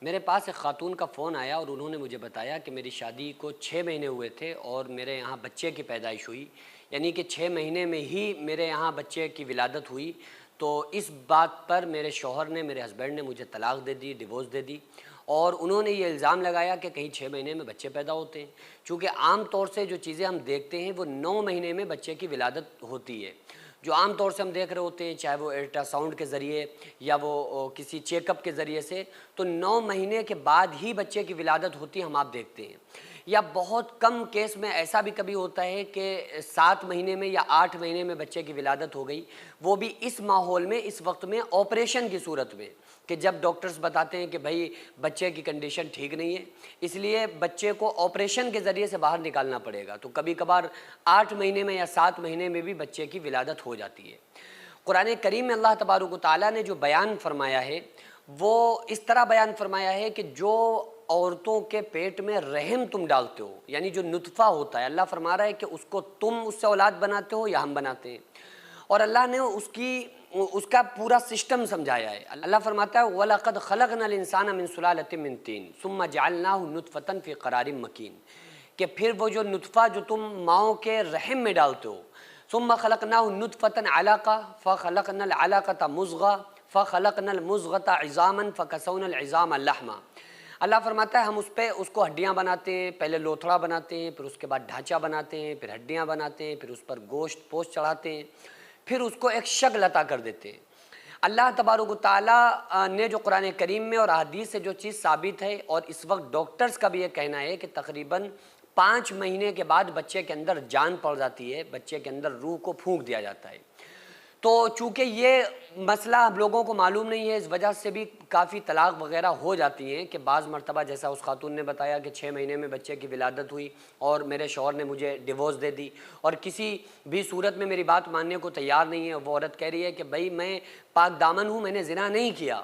میرے پاس ایک خاتون کا فون آیا اور انہوں نے مجھے بتایا کہ میری شادی کو 6 مہینے ہوئے تھے اور میرے یہاں بچے کی پیدائش ہوئی، یعنی کہ 6 مہینے میں ہی میرے یہاں بچے کی ولادت ہوئی۔ تو اس بات پر میرے شوہر نے، میرے ہسبینڈ نے مجھے طلاق دے دی، ڈیورس دے دی، اور انہوں نے یہ الزام لگایا کہ کہیں 6 مہینے میں بچے پیدا ہوتے ہیں، چونکہ عام طور سے جو چیزیں ہم دیکھتے ہیں وہ 9 مہینے میں بچے کی ولادت ہوتی ہے۔ جو عام طور سے ہم دیکھ رہے ہوتے ہیں، چاہے وہ الٹرا ساؤنڈ کے ذریعے یا وہ کسی چیک اپ کے ذریعے سے، تو 9 مہینے کے بعد ہی بچے کی ولادت ہوتی ہے، ہم آپ دیکھتے ہیں۔ یا بہت کم کیس میں ایسا بھی کبھی ہوتا ہے کہ 7 مہینے میں یا 8 مہینے میں بچے کی ولادت ہو گئی، وہ بھی اس ماحول میں، اس وقت میں آپریشن کی صورت میں، کہ جب ڈاکٹرز بتاتے ہیں کہ بھائی بچے کی کنڈیشن ٹھیک نہیں ہے، اس لیے بچے کو آپریشن کے ذریعے سے باہر نکالنا پڑے گا، تو کبھی کبھار 8 مہینے میں یا 7 مہینے میں بھی بچے کی ولادت ہو جاتی ہے۔ قرآن کریم میں اللہ تبارک و تعالیٰ نے جو بیان فرمایا ہے وہ اس طرح بیان فرمایا ہے کہ جو عورتوں کے پیٹ میں رحم تم ڈالتے ہو، یعنی جو نطفہ ہوتا ہے، اللہ فرما رہا ہے کہ اس کو تم اس سے اولاد بناتے ہو یا ہم بناتے ہیں، اور اللہ نے اس کا پورا سسٹم سمجھایا ہے۔ اللہ فرماتا ہے وَلَقَدْ خَلَقْنَا الْإِنسَانَ مِنْ سُلَالَةٍ مِنْ طِينٍ ثُمَّ جَعَلْنَاهُ نُطْفَةً فِي قَرَارٍ مَكِينٍ، کہ پھر وہ جو نطفہ جو تم ماؤں کے رحم میں ڈالتے ہو، ثُمَّ خَلَقْنَاهُ نُطْفَةً عَلَقَةً فَخَلَقْنَا الْعَلَقَةَ مُضْغَةً فَخَلَقْنَا الْمُضْغَةَ عِظَامًا فَكَسَوْنَا الْعِظَامَ لَحْمًا۔ اللہ فرماتا ہے ہم اس کو ہڈیاں بناتے ہیں، پہلے لوتھڑا بناتے ہیں، پھر اس کے بعد ڈھانچہ بناتے ہیں، پھر ہڈیاں بناتے ہیں، پھر اس پر گوشت پوست چڑھاتے ہیں، پھر اس کو ایک شکل عطا کر دیتے ہیں۔ اللہ تبارک و تعالیٰ نے جو قرآن کریم میں اور احادیث سے جو چیز ثابت ہے، اور اس وقت ڈاکٹرز کا بھی یہ کہنا ہے کہ تقریباً 5 مہینے کے بعد بچے کے اندر جان پڑ جاتی ہے، بچے کے اندر روح کو پھونک دیا جاتا ہے۔ تو چونکہ یہ مسئلہ ہم لوگوں کو معلوم نہیں ہے، اس وجہ سے بھی کافی طلاق وغیرہ ہو جاتی ہیں، کہ بعض مرتبہ جیسا اس خاتون نے بتایا کہ 6 مہینے میں بچے کی ولادت ہوئی اور میرے شوہر نے مجھے ڈیورس دے دی، اور کسی بھی صورت میں میری بات ماننے کو تیار نہیں ہے۔ وہ عورت کہہ رہی ہے کہ بھائی میں پاک دامن ہوں، میں نے زنا نہیں کیا،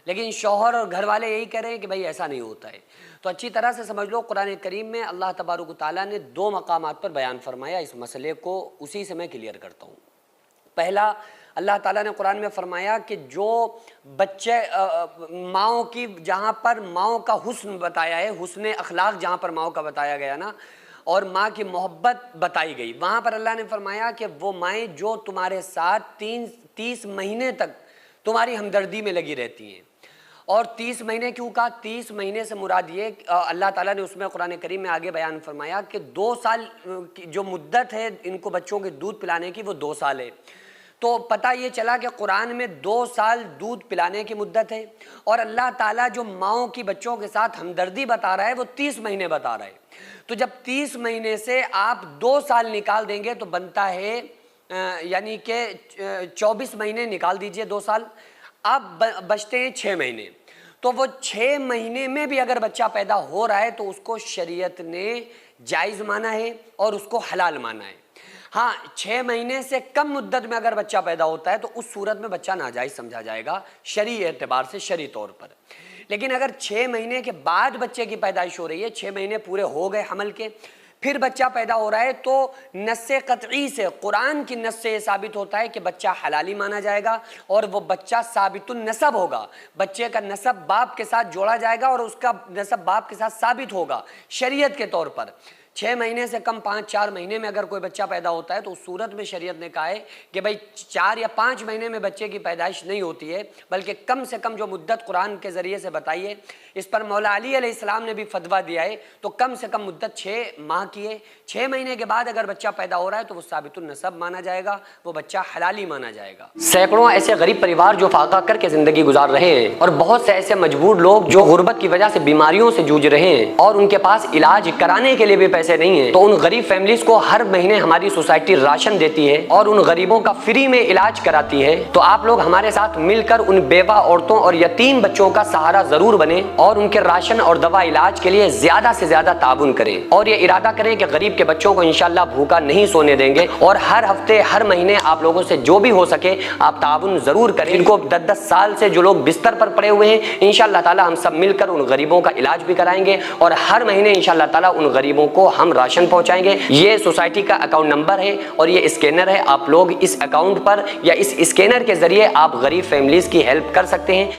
لیکن شوہر اور گھر والے یہی کہہ رہے ہیں کہ بھائی ایسا نہیں ہوتا ہے۔ تو اچھی طرح سے سمجھ لو، قرآن کریم میں اللہ تبارک و تعالیٰ نے 2 مقامات پر بیان فرمایا اس مسئلے کو، اسی سے میں کلیئر کرتا ہوں۔ پہلا، اللہ تعالیٰ نے قرآن میں فرمایا کہ جو بچے ماؤں کی، جہاں پر ماؤں کا حسن بتایا ہے، حسن اخلاق جہاں پر ماؤں کا بتایا گیا نا، اور ماں کی محبت بتائی گئی، وہاں پر اللہ نے فرمایا کہ وہ مائیں جو تمہارے ساتھ 30 مہینے تک تمہاری ہمدردی میں لگی رہتی ہیں۔ اور 30 مہینے کیوں کہا؟ 30 مہینے سے مراد یہ، اللہ تعالیٰ نے اس میں قرآن کریم میں آگے بیان فرمایا کہ 2 سال کی جو مدت ہے ان کو بچوں کے دودھ پلانے کی، وہ 2 سال ہے۔ تو پتہ یہ چلا کہ قرآن میں 2 سال دودھ پلانے کی مدت ہے، اور اللہ تعالیٰ جو ماؤں کی بچوں کے ساتھ ہمدردی بتا رہا ہے وہ 30 مہینے بتا رہا ہے۔ تو جب 30 مہینے سے آپ 2 سال نکال دیں گے تو بنتا ہے یعنی کہ 24 مہینے نکال دیجئے 2 سال، اب بچتے ہیں 6 مہینے۔ تو وہ 6 مہینے میں بھی اگر بچہ پیدا ہو رہا ہے تو اس کو شریعت نے جائز مانا ہے اور اس کو حلال مانا ہے۔ ہاں، 6 مہینے سے کم مدت میں اگر بچہ پیدا ہوتا ہے تو اس صورت میں بچہ ناجائز سمجھا جائے گا شرعی اعتبار سے، شرعی طور پر۔ لیکن اگر 6 مہینے کے بعد بچے کی پیدائش ہو رہی ہے، 6 مہینے پورے ہو گئے حمل کے، پھر بچہ پیدا ہو رہا ہے، تو نص قطعی سے، قرآن کی نص سے یہ ثابت ہوتا ہے کہ بچہ حلالی مانا جائے گا، اور وہ بچہ ثابت النسب ہوگا، بچے کا نسب باپ کے ساتھ جوڑا جائے گا اور اس کا نسب باپ کے ساتھ ثابت ہوگا شریعت کے طور پر۔ 6 مہینے سے کم 5-4 مہینے میں اگر کوئی بچہ پیدا ہوتا ہے تو اس صورت میں شریعت نے کہا ہے کہ بھائی 4 یا 5 مہینے میں بچے کی پیدائش نہیں ہوتی ہے، بلکہ کم سے کم جو مدت قرآن کے ذریعے سے بتائی ہے، اس پر مولا علی علیہ السلام نے بھی فتویٰ دیا ہے، تو کم سے کم مدت 6 ماہ کی ہے۔ 6 مہینے کے بعد اگر بچہ پیدا ہو رہا ہے تو وہ ثابت النسب مانا جائے گا، وہ بچہ حلالی مانا جائے گا۔ سینکڑوں ایسے غریب پریوار جو فاقہ کر کے زندگی گزار رہے ہیں، اور بہت سے ایسے مجبور لوگ جو غربت کی وجہ سے بیماریوں سے جوجھ رہے ہیں اور ان کے پاس علاج کرانے کے لیے بھی پیسے نہیں ہیں، تو ان غریب فیملیز کو ہر مہینے ہماری سوسائٹی راشن دیتی ہے اور ان غریبوں کا فری میں علاج کراتی ہے۔ تو آپ لوگ ہمارے ساتھ مل کر ان بیوہ عورتوں اور یتیم بچوں کا سہارا ضرور بنیں، اور ان کے راشن اور دوا علاج کے لیے زیادہ سے زیادہ تعاون کریں، اور یہ ارادہ کریں کہ غریب کے بچوں کو انشاءاللہ بھوکا نہیں سونے دیں گے، اور ہر ہفتے ہر مہینے آپ لوگوں سے جو بھی ہو سکے آپ تعاون ضرور کریں۔ ان کو 10-10 سال سے جو لوگ بستر پر پڑے ہوئے ہیں، انشاءاللہ تعالی ہم سب مل کر ان غریبوں کا علاج بھی کرائیں گے، اور ہر مہینے انشاءاللہ تعالی ان غریبوں کو ہم راشن پہنچائیں گے۔ یہ سوسائٹی کا اکاؤنٹ نمبر ہے اور یہ اسکینر ہے، آپ لوگ اس اکاؤنٹ پر یا اس اسکینر کے ذریعے آپ غریب فیملیز کی ہیلپ کر سکتے ہیں۔